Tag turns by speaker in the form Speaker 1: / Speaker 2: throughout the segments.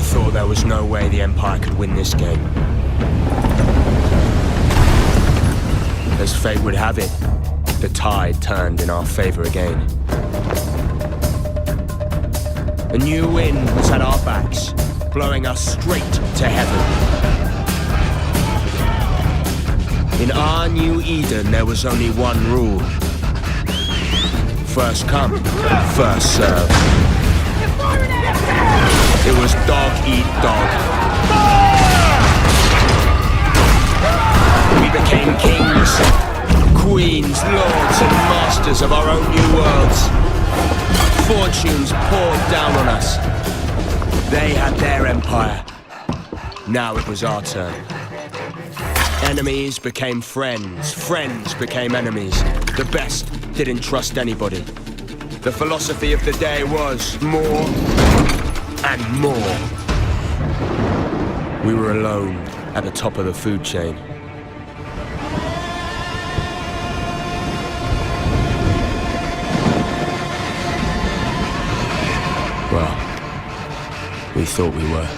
Speaker 1: thought there was no way the Empire could win this game. As fate would have it, the tide turned in our favor again. A new wind was at our backs, blowing us straight to heaven. In our new Eden, there was only one rule. First come, first serve. It was dog eat dog. We became kings, queens, lords, and masters of our own new worlds. Fortunes poured down on us. They had their empire. Now it was our turn. Enemies became friends. Friends became enemies. The best didn't trust anybody. The philosophy of the day was more and more. We were alone at the top of the food chain. Well, we thought we were.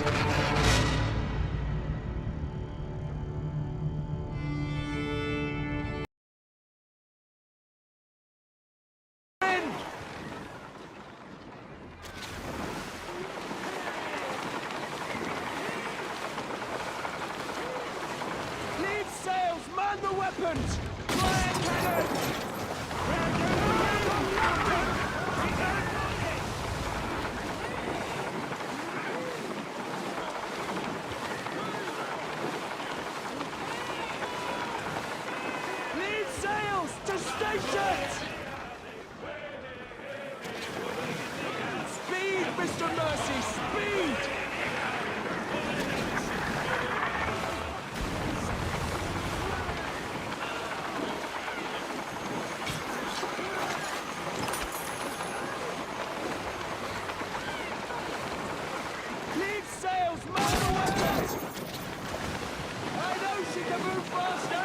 Speaker 2: Leave sails! Man the weapons! Fire cannons! Leave sails to stations! Speed, Mr. Mercy, speed! Leave sails, man the weapons! I know she can move faster!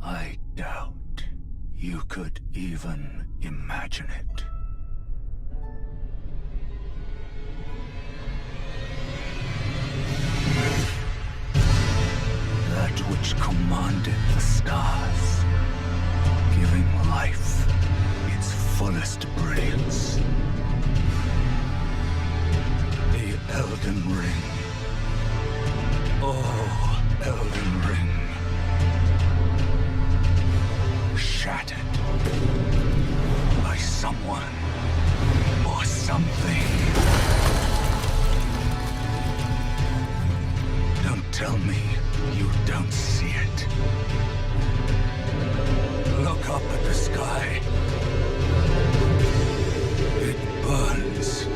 Speaker 3: I doubt you could even imagine it. That which commanded the stars, giving life its fullest brilliance. The Elden Ring. Oh, Elden Ring. Shattered by someone or something. Don't tell me you don't see it. Look up at the sky. It burns.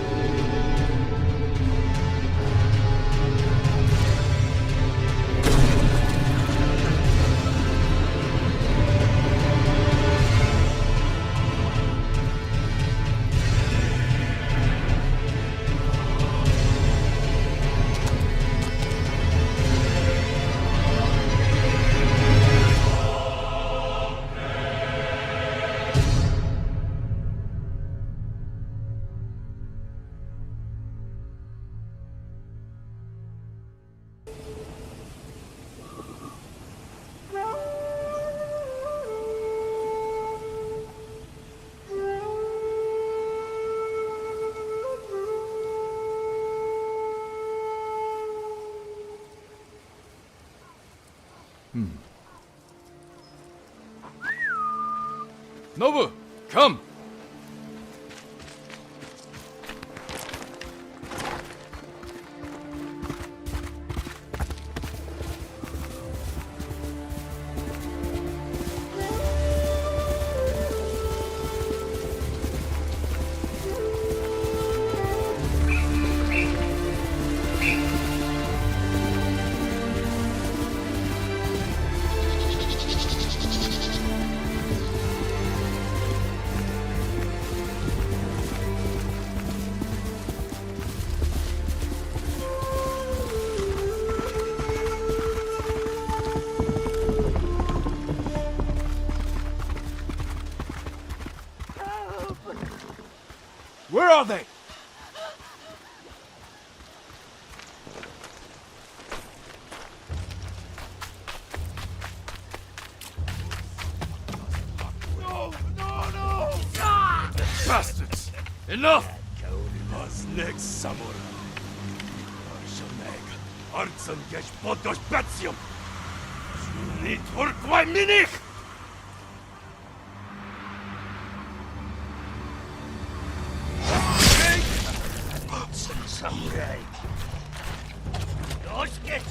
Speaker 4: Nobu, come!
Speaker 2: Where are they? No! Ah!
Speaker 4: Bastards! Enough!
Speaker 2: Next samurai. Arshoneg, Artsan gesh podosh betsium. Nit hurkwai minich! Samurai. Dosh gesh.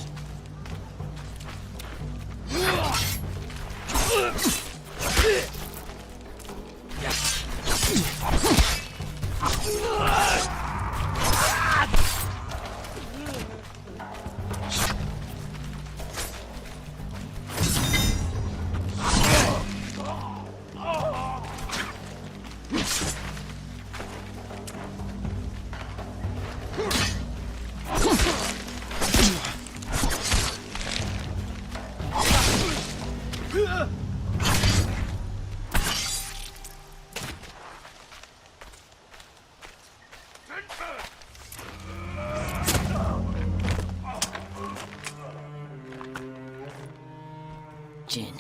Speaker 5: Jin,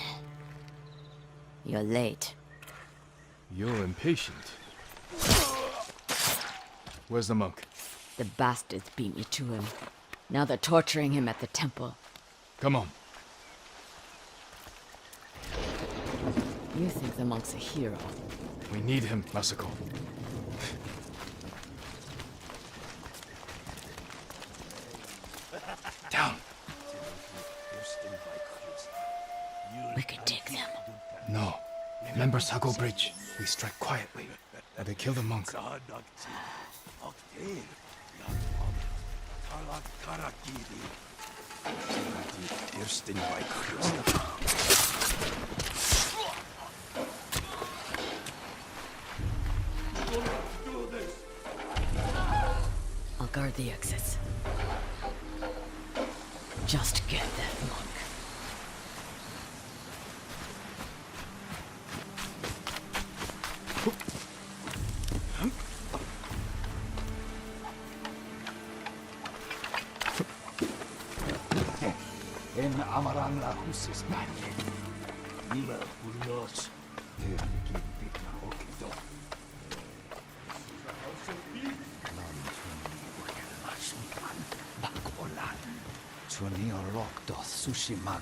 Speaker 5: you're late.
Speaker 4: You're impatient. Where's the monk?
Speaker 5: The bastards beat me to him. Now they're torturing him at the temple.
Speaker 4: Come on.
Speaker 5: You think the monk's a hero?
Speaker 4: We need him, Masako. Down.
Speaker 5: We could take them.
Speaker 4: No. Remember Sago Bridge? We strike quietly. Or they kill the monk.
Speaker 5: I'll guard the exits. Just get that monk.
Speaker 3: En amaran la husis manje. Nima burnos. Gipikna okido. Bakolan. Chuni orokdo Tsushima.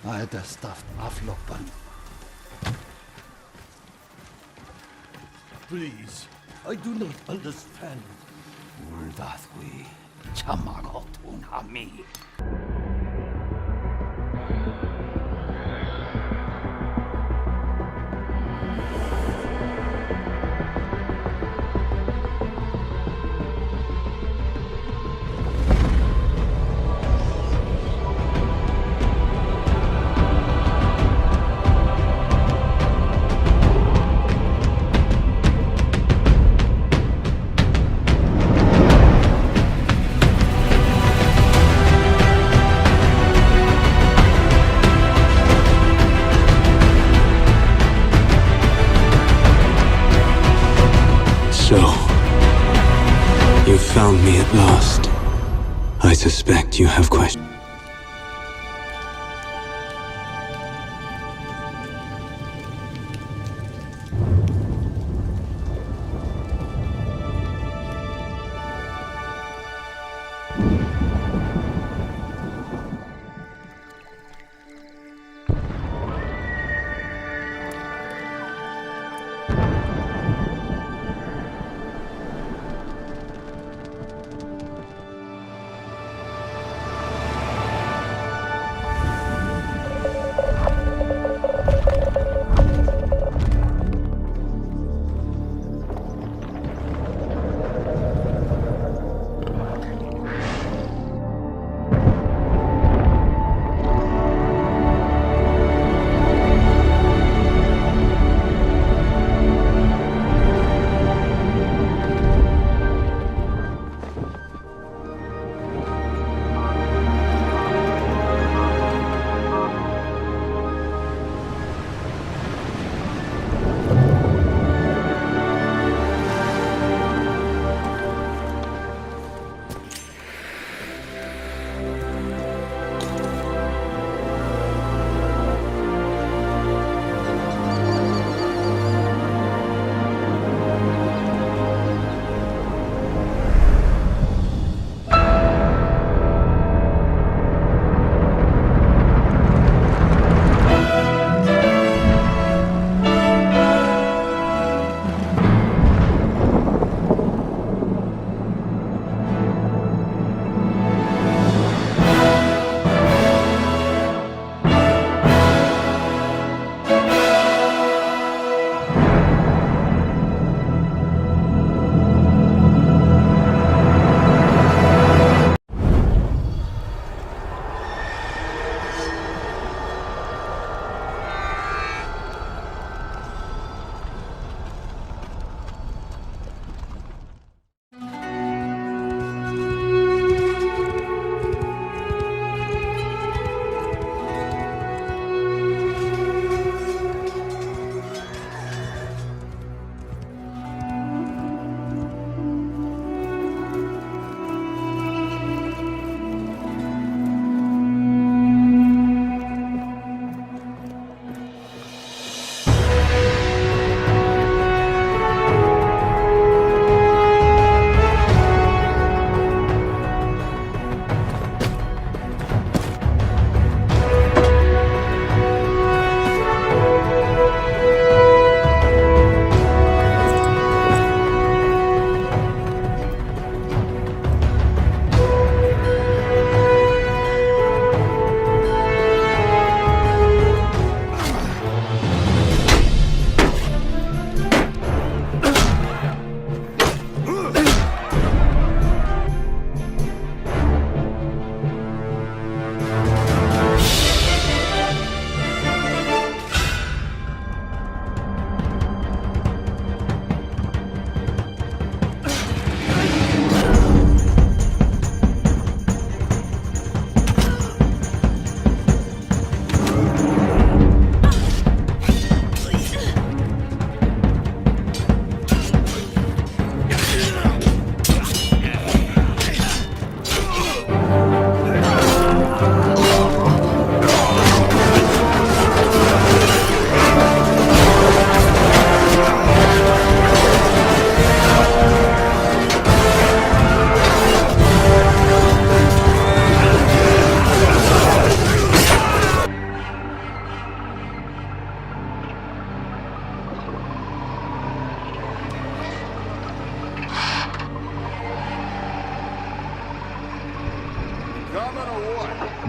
Speaker 3: Aeda stuffed aflopan.
Speaker 2: Please, I do not understand.
Speaker 3: Uldathwi. Chamagotun hami.
Speaker 6: So, you found me at last. I suspect you have questions.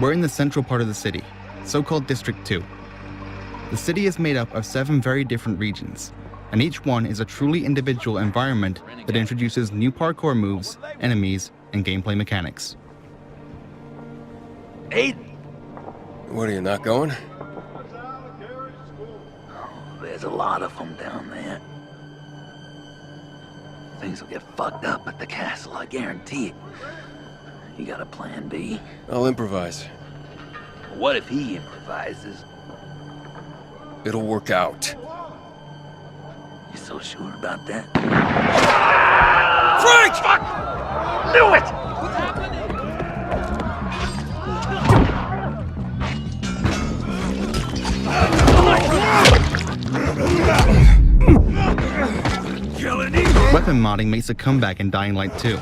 Speaker 7: We're in the central part of the city, so-called District 2. The city is made up of 7 very different regions, and each one is a truly individual environment that introduces new parkour moves, enemies, and gameplay mechanics.
Speaker 2: Aiden!
Speaker 8: What, are you not going?
Speaker 3: There's a lot of them down there. Things will get fucked up at the castle, I guarantee it. You got a plan B?
Speaker 8: I'll improvise.
Speaker 3: What if he improvises?
Speaker 8: It'll work out.
Speaker 3: You so sure about that?
Speaker 8: Frank!
Speaker 3: Fuck! Knew it!
Speaker 7: Weapon modding makes a comeback in Dying Light 2.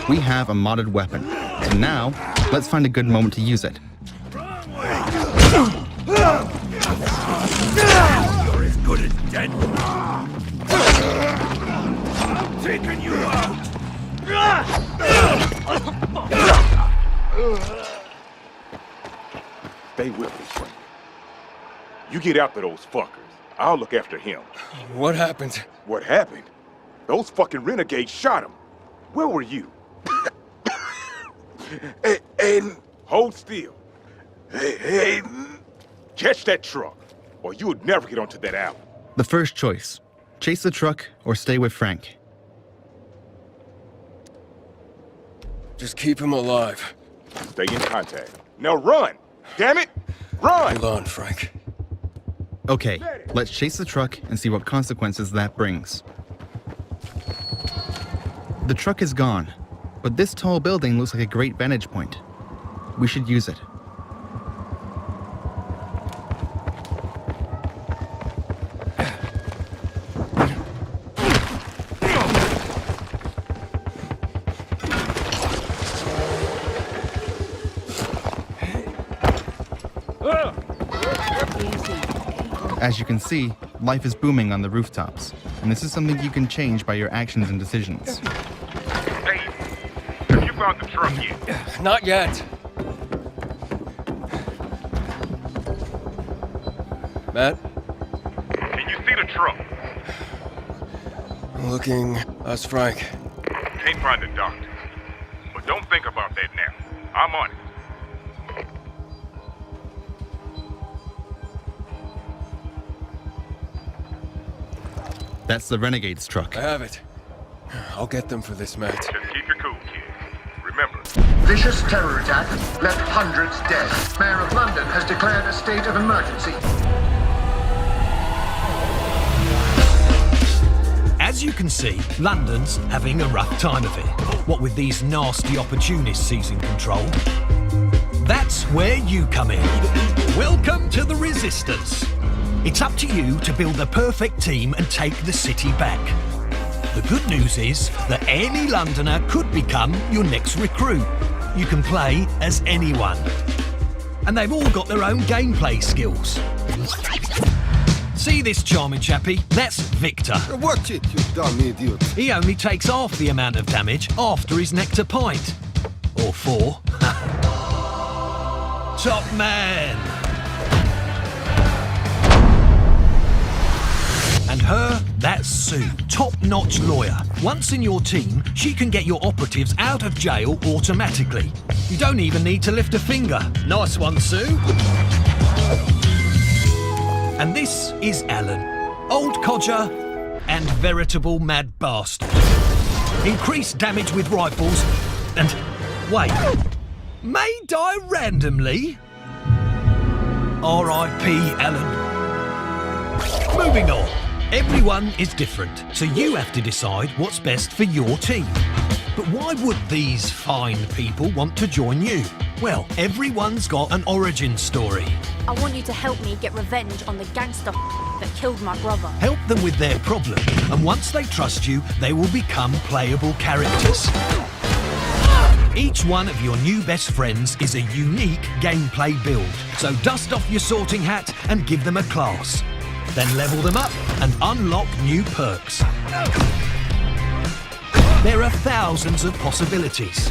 Speaker 7: We have a modded weapon, so now, let's find a good moment to use it.
Speaker 3: You're as good as dead. I'm taking you out.
Speaker 9: Stay with me, Frank. You get after those fuckers. I'll look after him.
Speaker 8: What happened?
Speaker 9: What happened? Those fucking renegades shot him. Where were you? Hey, Aiden. Hold still. Hey, Aiden. Catch that truck, or you would never get onto that alley.
Speaker 7: The first choice, chase the truck or stay with Frank.
Speaker 8: Just keep him alive.
Speaker 9: Stay in contact. Now run! Damn it! Run!
Speaker 8: Hold on, Frank.
Speaker 7: Okay, let's chase the truck and see what consequences that brings. The truck is gone, but this tall building looks like a great vantage point. We should use it. As you can see, life is booming on the rooftops, and this is something you can change by your actions and decisions.
Speaker 9: Hey, have you found the truck yet?
Speaker 8: Not yet. Matt?
Speaker 9: Can you see the truck?
Speaker 8: Looking. How's Frank?
Speaker 9: Can't find the doctor. But don't think about that now. I'm on it.
Speaker 7: That's the Renegade's truck.
Speaker 8: I have it. I'll get them for this, Matt.
Speaker 9: Just keep your cool, kid. Remember,
Speaker 10: Vicious terror attack left hundreds dead. Mayor of London has declared a state of emergency.
Speaker 11: As you can see, London's having a rough time of it. What with these nasty opportunists seizing control. That's where you come in. Welcome to the Resistance. It's up to you to build the perfect team and take the city back. The good news is that any Londoner could become your next recruit. You can play as anyone. And they've all got their own gameplay skills. See this charming chappie? That's Victor.
Speaker 12: Watch it, you dumb idiot.
Speaker 11: He only takes half the amount of damage after his nectar pint. Or 4. Top man! And her, that's Sue, top-notch lawyer. Once in your team, she can get your operatives out of jail automatically. You don't even need to lift a finger. Nice one, Sue. And this is Alan, old codger and veritable mad bastard. Increased damage with rifles and... wait, may die randomly? R.I.P. Alan. Moving on. Everyone is different, so you have to decide what's best for your team. But why would these fine people want to join you? Well, everyone's got an origin story.
Speaker 13: I want you to help me get revenge on the gangster that killed my brother.
Speaker 11: Help them with their problem, and once they trust you, they will become playable characters. Each one of your new best friends is a unique gameplay build, so dust off your sorting hat and give them a class. Then level them up and unlock new perks. There are thousands of possibilities.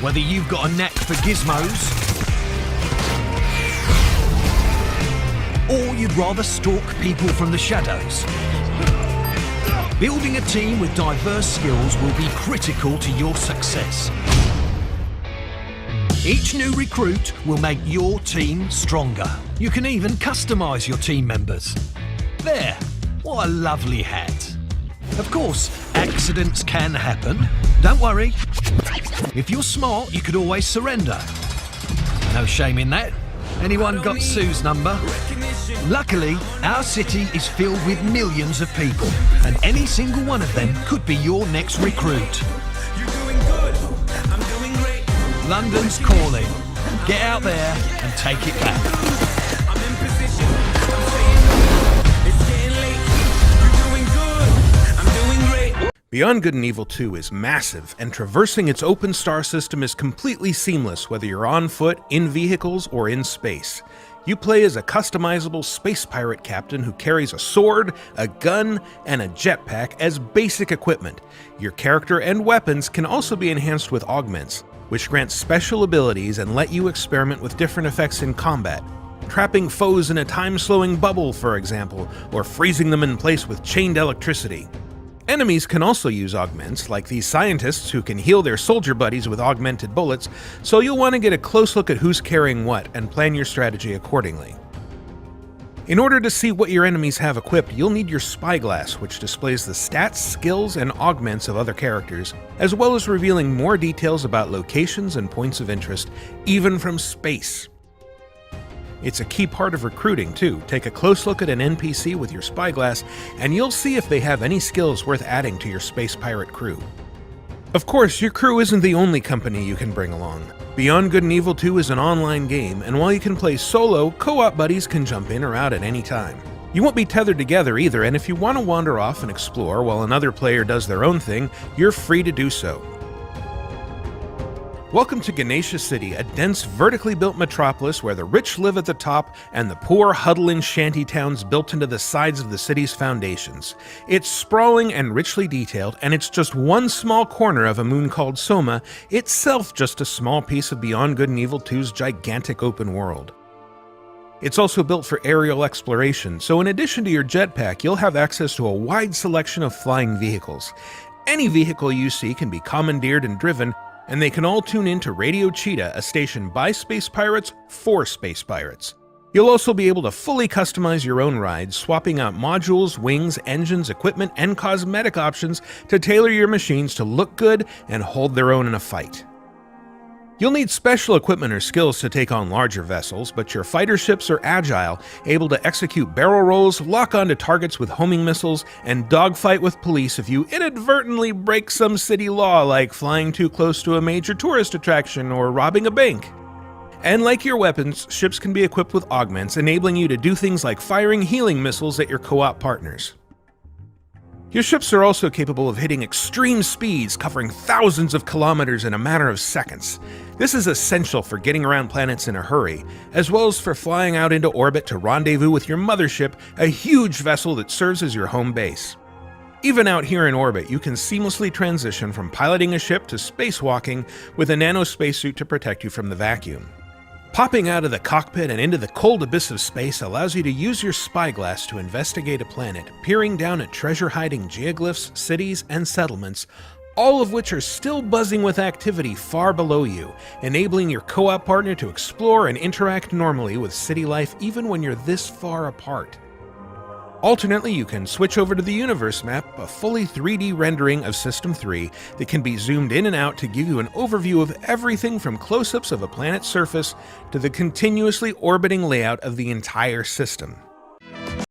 Speaker 11: Whether you've got a knack for gizmos, or you'd rather stalk people from the shadows, building a team with diverse skills will be critical to your success. Each new recruit will make your team stronger. You can even customise your team members. There, what a lovely hat. Of course, accidents can happen. Don't worry. If you're smart, you could always surrender. No shame in that. Anyone got Sue's number? Luckily, our city is filled with millions of people, and any single one of them could be your next recruit. London's calling. Get out there and take it back.
Speaker 14: Beyond Good and Evil 2 is massive, and traversing its open star system is completely seamless whether you're on foot, in vehicles, or in space. You play as a customizable space pirate captain who carries a sword, a gun, and a jetpack as basic equipment. Your character and weapons can also be enhanced with augments, which grant special abilities and let you experiment with different effects in combat. Trapping foes in a time-slowing bubble, for example, or freezing them in place with chained electricity. Enemies can also use augments, like these scientists who can heal their soldier buddies with augmented bullets, so you'll want to get a close look at who's carrying what and plan your strategy accordingly. In order to see what your enemies have equipped, you'll need your spyglass, which displays the stats, skills, and augments of other characters, as well as revealing more details about locations and points of interest, even from space. It's a key part of recruiting, too. Take a close look at an NPC with your spyglass, and you'll see if they have any skills worth adding to your space pirate crew. Of course, your crew isn't the only company you can bring along. Beyond Good and Evil 2 is an online game, and while you can play solo, co-op buddies can jump in or out at any time. You won't be tethered together either, and if you want to wander off and explore while another player does their own thing, you're free to do so. Welcome to Ganesha City, a dense, vertically built metropolis where the rich live at the top and the poor huddle in shanty towns built into the sides of the city's foundations. It's sprawling and richly detailed, and it's just one small corner of a moon called Soma, itself just a small piece of Beyond Good and Evil 2's gigantic open world. It's also built for aerial exploration, so in addition to your jetpack, you'll have access to a wide selection of flying vehicles. Any vehicle you see can be commandeered and driven, and they can all tune into Radio Cheetah, a station by space pirates for space pirates. You'll also be able to fully customize your own rides, swapping out modules, wings, engines, equipment, and cosmetic options to tailor your machines to look good and hold their own in a fight. You'll need special equipment or skills to take on larger vessels, but your fighter ships are agile, able to execute barrel rolls, lock onto targets with homing missiles, and dogfight with police if you inadvertently break some city law like flying too close to a major tourist attraction or robbing a bank. And like your weapons, ships can be equipped with augments, enabling you to do things like firing healing missiles at your co-op partners. Your ships are also capable of hitting extreme speeds, covering thousands of kilometers in a matter of seconds. This is essential for getting around planets in a hurry, as well as for flying out into orbit to rendezvous with your mothership, a huge vessel that serves as your home base. Even out here in orbit, you can seamlessly transition from piloting a ship to spacewalking with a nano spacesuit to protect you from the vacuum. Popping out of the cockpit and into the cold abyss of space allows you to use your spyglass to investigate a planet, peering down at treasure-hiding geoglyphs, cities, and settlements, all of which are still buzzing with activity far below you, enabling your co-op partner to explore and interact normally with city life even when you're this far apart. Alternately, you can switch over to the Universe map, a fully 3D rendering of System 3 that can be zoomed in and out to give you an overview of everything from close-ups of a planet's surface to the continuously orbiting layout of the entire system.